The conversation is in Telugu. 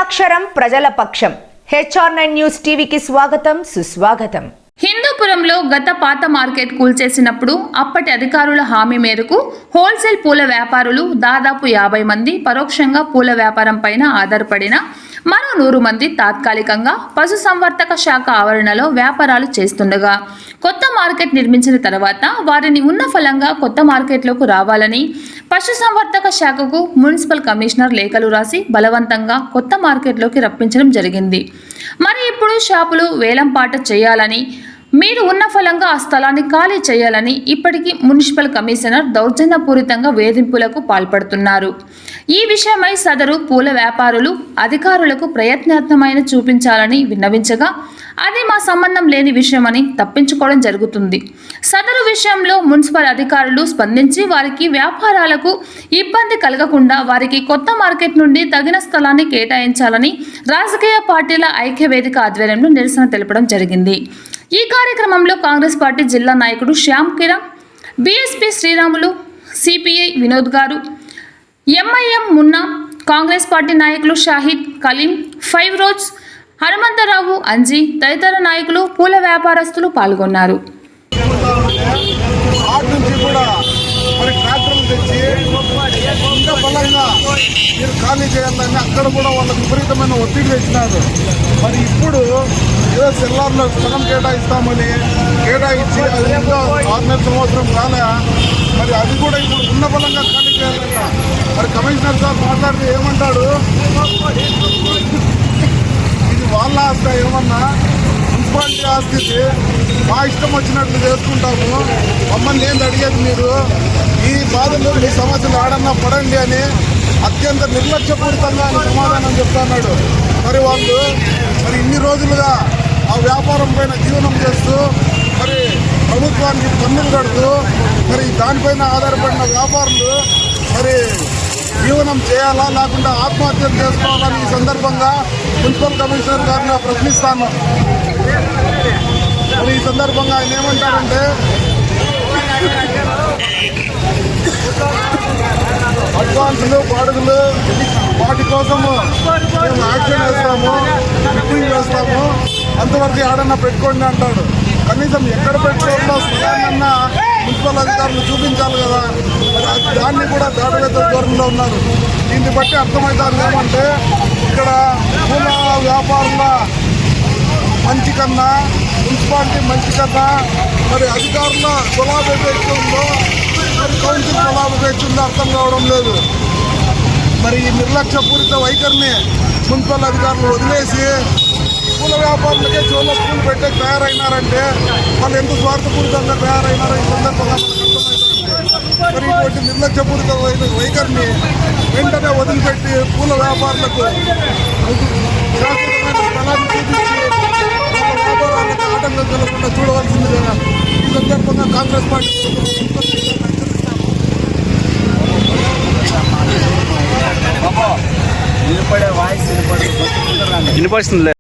అక్షరం ప్రజల పక్షం. HR9 న్యూస్ టీవీకి స్వాగతం, సుస్వాగతం. హిందూపురంలో గత పాత మార్కెట్ కూల్చేసినప్పుడు అప్పటి అధికారుల హామీ మేరకు హోల్సేల్ పూల వ్యాపారులు దాదాపు 50 మంది పరోక్షంగా పూల వ్యాపారం పైన ఆధారపడిన మరో 100 మంది తాత్కాలికంగా పశుసంవర్ధక శాఖ ఆవరణలో వ్యాపారాలు చేస్తుండగా కొత్త మార్కెట్ నిర్మించిన తర్వాత వారిని ఉన్న ఫలంగా కొత్త మార్కెట్లోకి రావాలని పశుసంవర్ధక శాఖకు మున్సిపల్ కమిషనర్ లేఖలు రాసి బలవంతంగా కొత్త మార్కెట్లోకి రప్పించడం జరిగింది. మరి ఇప్పుడు షాపులు వేలంపాట చేయాలని, మీరు ఉన్న ఫలంగా ఆ స్థలాన్ని ఖాళీ చేయాలని ఇప్పటికీ మున్సిపల్ కమిషనర్ దౌర్జన్యపూరితంగా వేధింపులకు పాల్పడుతున్నారు. ఈ విషయమై సదరు పూల వ్యాపారులు అధికారులకు ప్రయత్నాత్మకమైన చూపించాలని విన్నవించగా అది మా సంబంధం లేని విషయమని తప్పించుకోవడం జరుగుతుంది. సదరు విషయంలో మున్సిపల్ అధికారులు స్పందించి వారికి వ్యాపారాలకు ఇబ్బంది కలగకుండా వారికి కొత్త మార్కెట్ నుండి తగిన స్థలాన్ని కేటాయించాలని రాజకీయ పార్టీల ఐక్య వేదిక ఆధ్వర్యంలో నిరసన తెలపడం జరిగింది. ఈ కార్యక్రమంలో కాంగ్రెస్ పార్టీ జిల్లా నాయకుడు శ్యామ్ కిరణ్, బీఎస్పీ శ్రీరాములు, సిపిఐ వినోద్ గారు, ఎంఐఎం మున్నా, కాంగ్రెస్ పార్టీ నాయకులు షాహిద్, కలీం, ఫైరోజ్, హనుమంతరావు, అంజీ తదితర నాయకులు, పూల వ్యాపారస్తులు పాల్గొన్నారు. మీరు ఖాళీ చేయాలని అక్కడ కూడా వాళ్ళకి విపరీతమైన ఒత్తిడి తెచ్చినారు. మరి ఇప్పుడు ఏదో సెల్లార్లో స్థలం కేటాయిస్తామని కేటాయించి అది ఇంకా 6 నెలల సంవత్సరం కాలే. మరి అది కూడా ఇప్పుడు ఉన్న బలంగా ఖాళీ చేయాలంట. మరి కమిషనర్ సార్ మాట్లాడితే ఏమంటాడు, ఇది వాళ్ళ ఆస్తి ఏమన్నా మున్సిపాలిటీ ఆస్తికి మా ఇష్టం వచ్చినట్లు చేసుకుంటాము, మమ్మల్ని ఏంది అడిగేది, మీరు ఈ బాధలు మీ సమస్యలు ఆడన్నా పడండి అని అత్యంత నిర్లక్ష్యపూరితంగా అని సమాధానం చెప్తున్నాడు. మరి వాళ్ళు ఇన్ని రోజులుగా ఆ వ్యాపారం పైన జీవనం చేస్తూ మరి ప్రభుత్వానికి పన్నులు కడుతూ మరి దానిపైన ఆధారపడిన వ్యాపారులు మరి జీవనం చేయాలా లేకుండా ఆత్మహత్యలు చేసుకోవాలని ఈ సందర్భంగా మున్సిపల్ కమిషనర్ గారిని ప్రశ్నిస్తాను. మరి ఈ సందర్భంగా ఆయన ఏమంటారంటే, అడ్వాన్సులు బాడుగులు వాటి కోసము మేము యాక్షన్ వేస్తాము, బుకింగ్ వేస్తాము, అంతవరకు ఆడన్నా పెట్టుకోండి అంటాడు. కనీసం ఎక్కడ పెట్టుకోవాలో స్థలాన్నన్నా మున్సిపల్ అధికారులు చూపించాలి కదా. దాన్ని కూడా దాటవేత ధోరణిలో ఉన్నారు. దీన్ని బట్టి అర్థమవుతుంది ఏమంటే, ఇక్కడ పూల వ్యాపారుల మంచి కన్నా మున్సిపాలిటీ మంచి కన్నా మరి అధికారుల కులాభిపేక్ష ఉందో మరి కౌన్సిల్ కులాభిపేక్ష ఉందో అర్థం కావడం లేదు. మరి ఈ నిర్లక్ష్యపూరిత వైఖరిని మున్సిపల్ అధికారులు వదిలేసి పూల వ్యాపారులకే చెవులో పూలు పెట్టే తయారైనారంటే వాళ్ళు ఎంత స్వార్థపూరితంగా తయారైనారో ఈ సందర్భంగా మనకు అర్థమవుతుంది. మరి ఇటువంటి నిర్లక్ష్యపూరిత వైఖరిని వెంటనే వదిలిపెట్టి పూల వ్యాపారులకు శాశ్వతమైన స్థలాన్ని చూపించి వ్యాపారాలకు ఆటంకం కలగకుండా చూడవలసిందిగా ఈ సందర్భంగా కాంగ్రెస్ పార్టీ వినిపిస్తుందిలే.